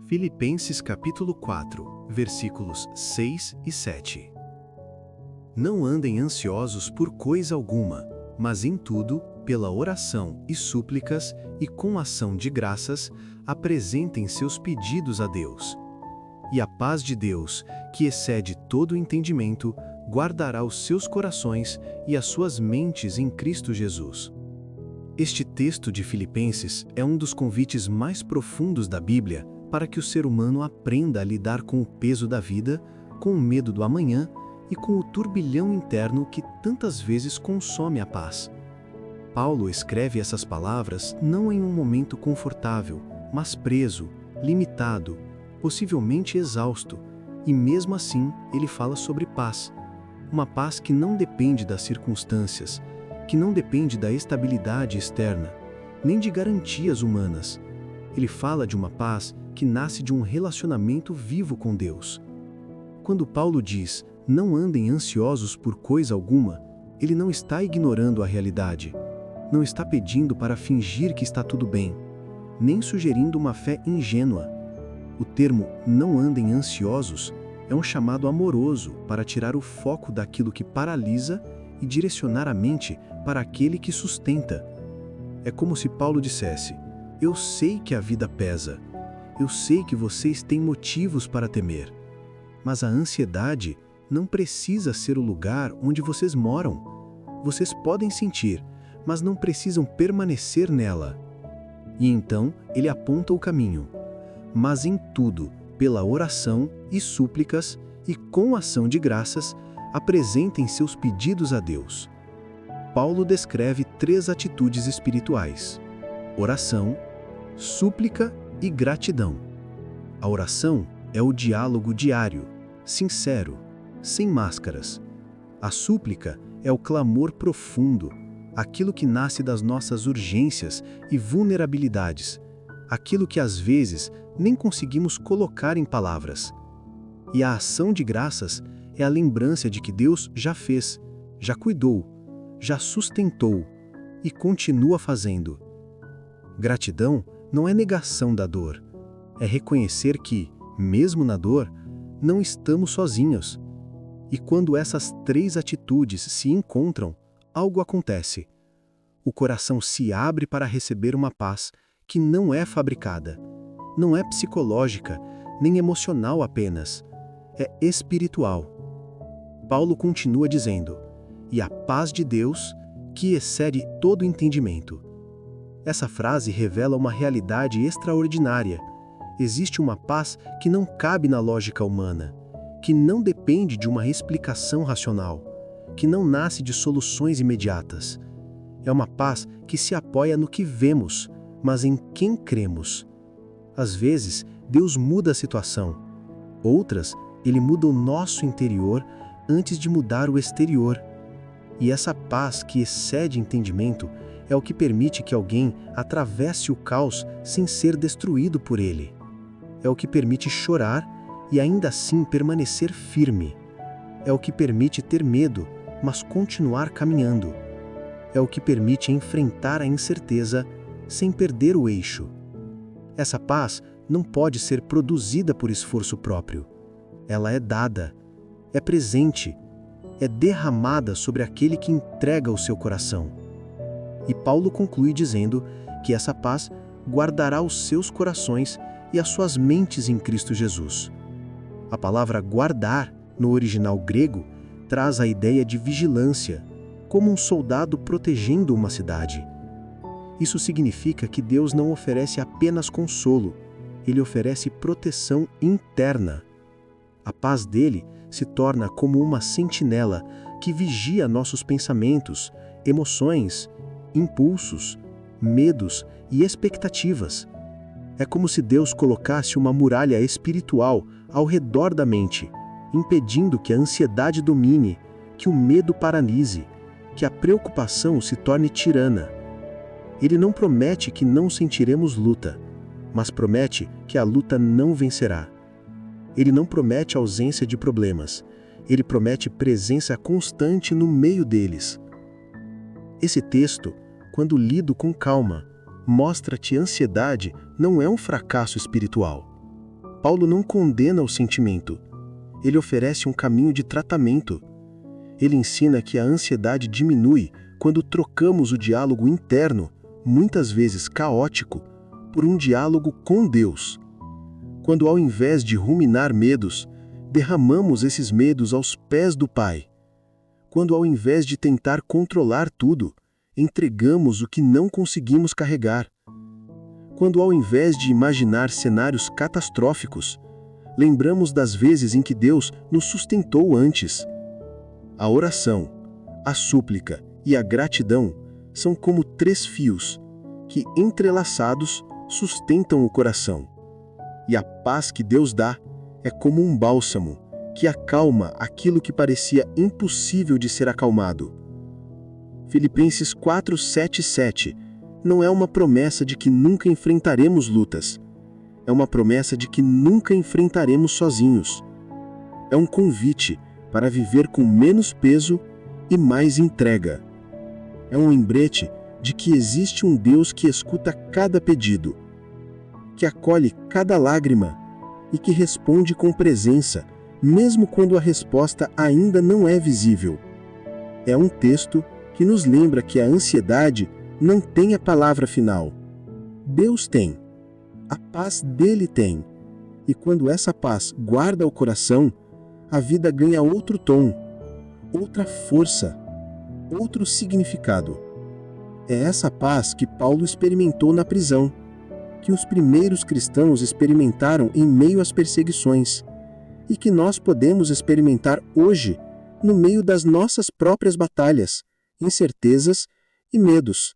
Filipenses capítulo 4, versículos 6 e 7. Não andem ansiosos por coisa alguma, mas em tudo, pela oração e súplicas e com ação de graças, apresentem seus pedidos a Deus. E a paz de Deus, que excede todo o entendimento, guardará os seus corações e as suas mentes em Cristo Jesus. Este texto de Filipenses é um dos convites mais profundos da Bíblia para que o ser humano aprenda a lidar com o peso da vida, com o medo do amanhã e com o turbilhão interno que tantas vezes consome a paz. Paulo escreve essas palavras não em um momento confortável, mas preso, limitado, possivelmente exausto, e mesmo assim ele fala sobre paz. Uma paz que não depende das circunstâncias, que não depende da estabilidade externa, nem de garantias humanas. Ele fala de uma paz que nasce de um relacionamento vivo com Deus. Quando Paulo diz, não andem ansiosos por coisa alguma, ele não está ignorando a realidade, não está pedindo para fingir que está tudo bem, nem sugerindo uma fé ingênua. O termo não andem ansiosos é um chamado amoroso para tirar o foco daquilo que paralisa e direcionar a mente para aquele que sustenta. É como se Paulo dissesse, eu sei que a vida pesa, eu sei que vocês têm motivos para temer, mas a ansiedade não precisa ser o lugar onde vocês moram. Vocês podem sentir, mas não precisam permanecer nela. E então ele aponta o caminho. Mas em tudo, pela oração e súplicas e com ação de graças, apresentem seus pedidos a Deus. Paulo descreve 3 atitudes espirituais: oração, súplica e gratidão. A oração é o diálogo diário, sincero, sem máscaras. A súplica é o clamor profundo, aquilo que nasce das nossas urgências e vulnerabilidades, aquilo que às vezes nem conseguimos colocar em palavras. E a ação de graças é a lembrança de que Deus já fez, já cuidou, já sustentou e continua fazendo. Gratidão não é negação da dor, é reconhecer que, mesmo na dor, não estamos sozinhos. E quando essas 3 atitudes se encontram, algo acontece. O coração se abre para receber uma paz que não é fabricada, não é psicológica, nem emocional apenas, é espiritual. Paulo continua dizendo, e a paz de Deus, que excede todo entendimento. Essa frase revela uma realidade extraordinária. Existe uma paz que não cabe na lógica humana, que não depende de uma explicação racional, que não nasce de soluções imediatas. É uma paz que se apoia no que vemos, mas em quem cremos. Às vezes, Deus muda a situação. Outras, Ele muda o nosso interior antes de mudar o exterior. E essa paz que excede entendimento é o que permite que alguém atravesse o caos sem ser destruído por ele. É o que permite chorar e ainda assim permanecer firme. É o que permite ter medo, mas continuar caminhando. É o que permite enfrentar a incerteza sem perder o eixo. Essa paz não pode ser produzida por esforço próprio. Ela é dada, é presente, é derramada sobre aquele que entrega o seu coração. E Paulo conclui dizendo que essa paz guardará os seus corações e as suas mentes em Cristo Jesus. A palavra guardar, no original grego, traz a ideia de vigilância, como um soldado protegendo uma cidade. Isso significa que Deus não oferece apenas consolo, Ele oferece proteção interna. A paz dele se torna como uma sentinela que vigia nossos pensamentos, emoções, impulsos, medos e expectativas. É como se Deus colocasse uma muralha espiritual ao redor da mente, impedindo que a ansiedade domine, que o medo paralise, que a preocupação se torne tirana. Ele não promete que não sentiremos luta, mas promete que a luta não vencerá. Ele não promete ausência de problemas, ele promete presença constante no meio deles. Esse texto, quando lido com calma, mostra que ansiedade não é um fracasso espiritual. Paulo não condena o sentimento. Ele oferece um caminho de tratamento. Ele ensina que a ansiedade diminui quando trocamos o diálogo interno, muitas vezes caótico, por um diálogo com Deus. Quando, ao invés de ruminar medos, derramamos esses medos aos pés do Pai. Quando, ao invés de tentar controlar tudo, entregamos o que não conseguimos carregar. Quando, ao invés de imaginar cenários catastróficos, lembramos das vezes em que Deus nos sustentou antes. A oração, a súplica e a gratidão são como 3 fios que, entrelaçados, sustentam o coração. E a paz que Deus dá é como um bálsamo que acalma aquilo que parecia impossível de ser acalmado. Filipenses 4:7 não é uma promessa de que nunca enfrentaremos lutas. É uma promessa de que nunca enfrentaremos sozinhos. É um convite para viver com menos peso e mais entrega. É um lembrete de que existe um Deus que escuta cada pedido, que acolhe cada lágrima e que responde com presença, mesmo quando a resposta ainda não é visível. É um texto que nos lembra que a ansiedade não tem a palavra final. Deus tem. A paz dele tem. E quando essa paz guarda o coração, a vida ganha outro tom, outra força, outro significado. É essa paz que Paulo experimentou na prisão, que os primeiros cristãos experimentaram em meio às perseguições, e que nós podemos experimentar hoje no meio das nossas próprias batalhas, incertezas e medos.